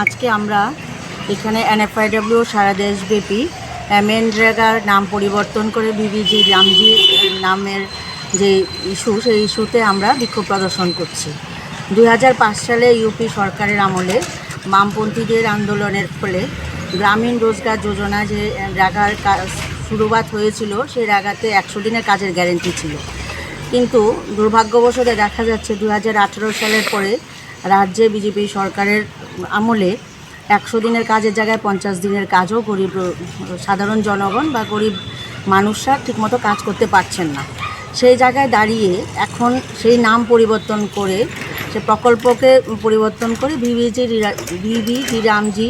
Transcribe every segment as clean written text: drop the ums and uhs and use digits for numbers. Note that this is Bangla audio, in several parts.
আজকে আমরা এখানে NFIW সারা দেশব্যাপী MNREGAর নাম পরিবর্তন করে BBG রামজি নামের যে ইস্যু, সেই ইস্যুতে আমরা বিক্ষোভ প্রদর্শন করছি। 2005 সালে ইউপি সরকারের আমলে বামপন্থীদের আন্দোলনের ফলে গ্রামীণ রোজগার যোজনা যে রেগার শুরুয়াত হয়েছিল, সেই রেগাতে 100 দিনের কাজের গ্যারেন্টি ছিল। কিন্তু দুর্ভাগ্যবশত দেখা যাচ্ছে 2018 সালের পরে রাজ্যে বিজেপি সরকারের আমলে 100 দিনের কাজের জায়গায় 50 দিনের কাজও গরিব সাধারণ জনগণ বা গরিব মানুষরা ঠিকমতো কাজ করতে পারছেন না। সেই জায়গায় দাঁড়িয়ে এখন সেই নাম পরিবর্তন করে, সে প্রকল্পকে পরিবর্তন করে বিবিজি রামজি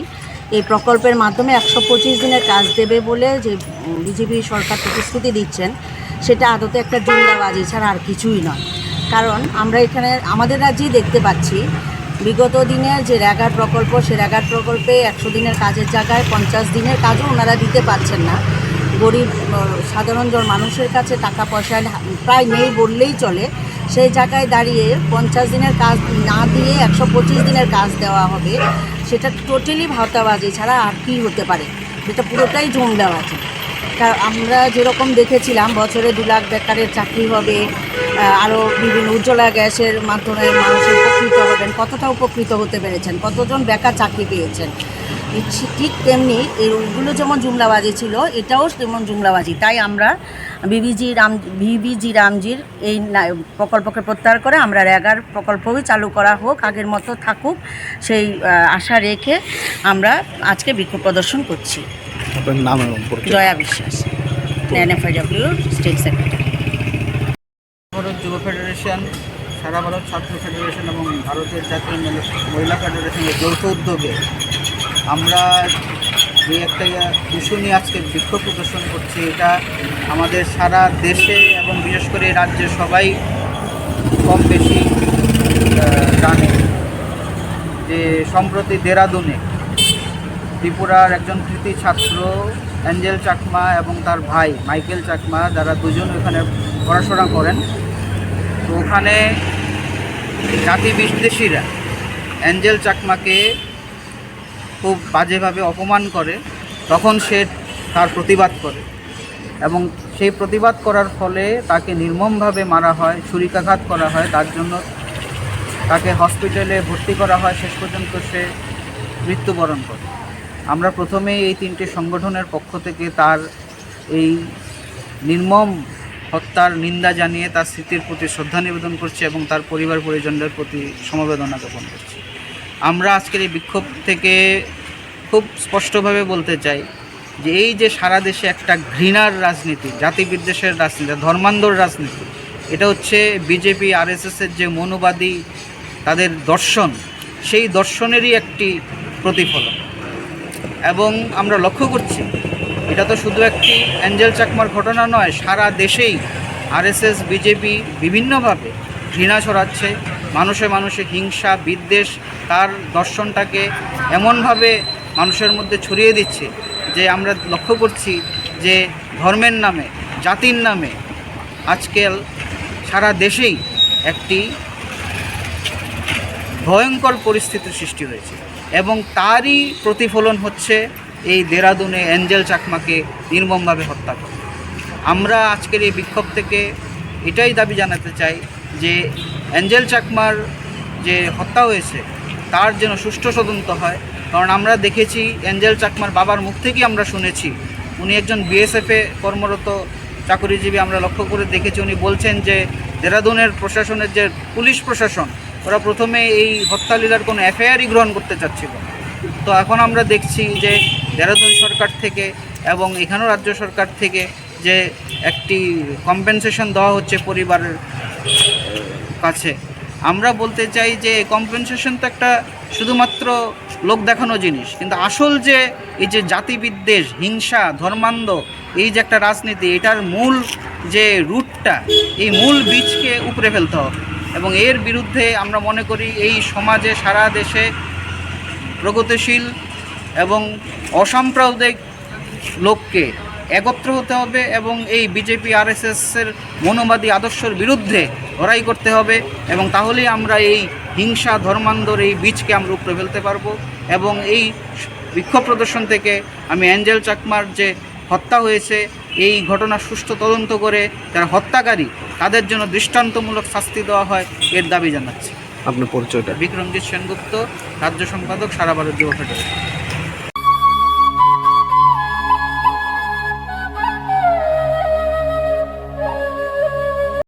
এই প্রকল্পের মাধ্যমে 125 দিনের কাজ দেবে বলে যে বিজেপি সরকার প্রতিশ্রুতি দিচ্ছেন, সেটা আদতে একটা জুমলাবাজি ছাড়া আর কিছুই নয়। কারণ আমরা এখানে আমাদের রাজ্যেই দেখতে পাচ্ছি বিগত দিনে যে রেগার প্রকল্প, সে রেগার প্রকল্পে 100 দিনের কাজের জায়গায় 50 দিনের কাজও ওনারা দিতে পারছেন না। গরিব সাধারণ মানুষের কাছে টাকা পয়সা প্রায় নেই বললেই চলে। সেই জায়গায় দাঁড়িয়ে 50 দিনের কাজ না দিয়ে 125 দিনের কাজ দেওয়া হবে, সেটা টোটালি ভাওতাবাজি ছাড়া আর কি হতে পারে। সেটা পুরোটাই জুমলাবাজি। কারণ আমরা যেরকম দেখেছিলাম বছরে 2 লাখ বেকারের চাকরি হবে, আরও বিভিন্ন উজ্জ্বলা গ্যাসের মাধ্যমে মানুষ উপকৃত হবেন, কতটা উপকৃত হতে পেরেছেন, কতজন বেকার চাকরি পেয়েছেন। ঠিক তেমনি এইগুলো যেমন জুমলাবাজি ছিল, এটাও তেমন জুমলাবাজি। তাই আমরা বিবিজি রামজির এই প্রকল্পকে প্রত্যাহার করে আমরা রেগার প্রকল্পই চালু করা হোক, আগের মতো থাকুক, সেই আশা রেখে আমরা আজকে বিক্ষোভ প্রদর্শন করছি। জয়া বিশ্বাস, NFIW স্টেট সেক্রেটারি। ভারত যুব ফেডারেশন, সারা ভারত ছাত্র ফেডারেশন এবং ভারতের জাতীয় মহিলা ফেডারেশনের যৌথ উদ্যোগে আমরা যে একটা ইস্যু নিয়ে আজকে বিক্ষোভ প্রদর্শন করছি, এটা আমাদের সারা দেশে এবং বিশেষ করে রাজ্যে সবাই কম বেশি জানে যে সম্প্রতি দেরাদুনে ত্রিপুরার একজন কৃতি ছাত্র অ্যাঞ্জেল চাকমা এবং তার ভাই মাইকেল চাকমা, যারা দুজন ওখানে পড়াশোনা করেন, তো ওখানে জাতি বিদ্বেষীরা অ্যাঞ্জেল চাকমাকে খুব বাজেভাবে অপমান করে। তখন সে তার প্রতিবাদ করে এবং সেই প্রতিবাদ করার ফলে তাকে নির্মমভাবে মারা হয়, ছুরিকাঘাত করা হয়। তার জন্য তাকে হসপিটালে ভর্তি করা হয়, শেষ পর্যন্ত সে মৃত্যুবরণ করে। আমরা প্রথমেই এই 3টি সংগঠনের পক্ষ থেকে তার এই নির্মম হত্যার নিন্দা জানিয়ে তার স্মৃতির প্রতি শ্রদ্ধা নিবেদন করছি এবং তার পরিবার পরিজনদের প্রতি সমবেদনা জ্ঞাপন করছি। আমরা আজকের এই বিক্ষোভ থেকে খুব স্পষ্টভাবে বলতে চাই যে এই যে সারা দেশে একটা ঘৃণার রাজনীতি, জাতি বিদ্বেষের রাজনীতি, ধর্মান্ধর রাজনীতি, এটা হচ্ছে বিজেপি RSSের যে মনোবাদী তাদের দর্শন, সেই দর্শনেরই একটি প্রতিফলন। এবং আমরা লক্ষ্য করছি এটা তো শুধু একটি অ্যাঞ্জেল চাকমার ঘটনা নয়, সারা দেশেই RSS বিজেপি বিভিন্নভাবে ঘৃণা ছড়াচ্ছে, মানুষে মানুষে হিংসা বিদ্বেষ, তার দর্শনটাকে এমনভাবে মানুষের মধ্যে ছড়িয়ে দিচ্ছে যে আমরা লক্ষ্য করছি যে ধর্মের নামে, জাতির নামে আজকাল সারা দেশেই একটি ভয়ঙ্কর পরিস্থিতির সৃষ্টি হয়েছে এবং তারই প্রতিফলন হচ্ছে এই দেরাদুনে অ্যাঞ্জেল চাকমাকে নির্মমভাবে হত্যা করে। আমরা আজকের এই বিক্ষোভ থেকে এটাই দাবি জানাতে চাই যে অ্যাঞ্জেল চাকমার যে হত্যা হয়েছে তার যেন সুষ্ঠু তদন্ত হয়। কারণ আমরা দেখেছি অ্যাঞ্জেল চাকমার বাবার মুখ থেকেই আমরা শুনেছি, উনি একজন BSF-এ কর্মরত চাকরিজীবী। আমরা লক্ষ্য করে দেখেছি উনি বলছেন যে দেরাদুনের প্রশাসনের যে পুলিশ প্রশাসন, ওরা প্রথমে এই হত্যালীলার কোনো FIR-ই গ্রহণ করতে চাচ্ছিল। তো এখন আমরা দেখছি যে দেরাদুন সরকার থেকে এবং এখানেও রাজ্য সরকার থেকে যে একটি কম্পেনসেশন দেওয়া হচ্ছে পরিবারের কাছে। আমরা বলতে চাই যে কম্পেনসেশন তো একটা শুধুমাত্র লোক দেখানো জিনিস, কিন্তু আসল যে এই যে জাতিবিদ্বেষ, হিংসা, ধর্মান্ধ, এই যে একটা রাজনীতি, এটার মূল যে রুটটা, এই মূল বীজকে উপড়ে ফেলতে হবে এবং এর বিরুদ্ধে আমরা মনে করি এই সমাজে সারা দেশে প্রগতিশীল এবং অসাম্প্রদায়িক লোককে একত্র হতে হবে এবং এই বিজেপি আরএসএসের মনোবাদী আদর্শের বিরুদ্ধে লড়াই করতে হবে এবং তাহলেই আমরা এই হিংসা ধর্মান্ধর এই বীজকে আমরা উপড়ে ফেলতে পারবো। এবং এই বিক্ষোভ প্রদর্শন থেকে আমি অ্যাঞ্জেল চাকমার যে হত্যা হয়েছে এই ঘটনার সুষ্ঠু তদন্ত করে যারা হত্যাকারী তাদের জন্য দৃষ্টান্তমূলক শাস্তি দেওয়া হয় এর দাবি জানাচ্ছি। আপনার পরিচয়টা? বিক্রমজিৎ সেনগুপ্ত, রাজ্য সম্পাদক, সারা ভারত যুব ফেডারেশন।